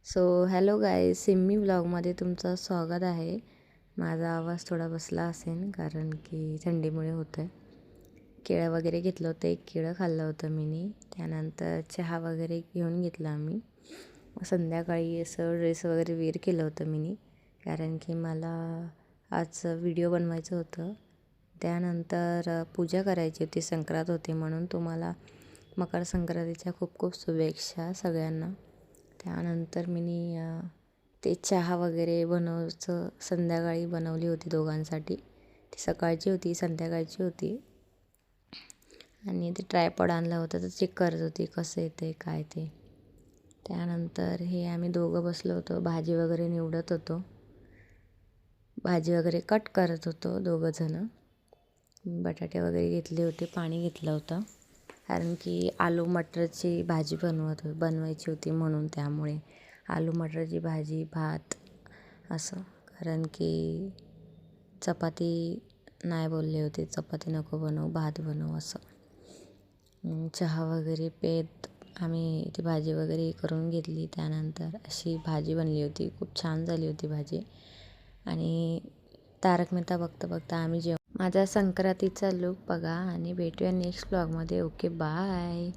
So hello guys, Simmi व्लॉगमध्ये तुमचं स्वागत आहे. माझा आवाज थोडा बसला असेल कारण की थंडीमुळे होतं आहे. केळं वगैरे घेतलं होतं, एक केळं खाल्लं होतं मी. त्यानंतर चहा वगैरे घेऊन घेतला आम्ही. संध्याकाळी असं ड्रेस वगैरे वेअर केलं होतं मी कारण की मला आज व्हिडिओ बनवायचं होतं. त्यानंतर पूजा करायची होती, संक्रांत होती म्हणून तुम्हाला मकर संक्रांतीच्या खूप खूप शुभेच्छा सगळ्यांना. त्यानंतर मी ते चहा वगैरे बनवायचं संध्याकाळी बनवली होती दोघांसाठी. ती सकाळची होती, संध्याकाळची होती. आणि ते ट्रायपॉड आणला होता तर चेक करत होती कसं येते काय ते. त्यानंतर हे आम्ही दोघं बसलो होतो, भाजी वगैरे निवडत होतो, भाजी वगैरे कट करत होतो दोघंजणं. बटाटे वगैरे घेतले होते, पाणी घेतलं होतं कारण की आलू मटरची भाजी बनवायची होती म्हणून. त्यामुळे आलू मटरची भाजी, भात असं. कारण की चपाती नाही बोलले होते, चपाती नको बनवू, भात बनवू असं. चहा वगैरे पेत आम्ही ती भाजी वगैरे करून घेतली. त्यानंतर अशी भाजी बनली होती, खूप छान झाली होती भाजी. आणि तारक मेहता बघता बघता आम्ही माझा संक्रांतीचा लूक बघा आणि भेटूया नेक्स्ट व्लॉगमध्ये. Okay, bye.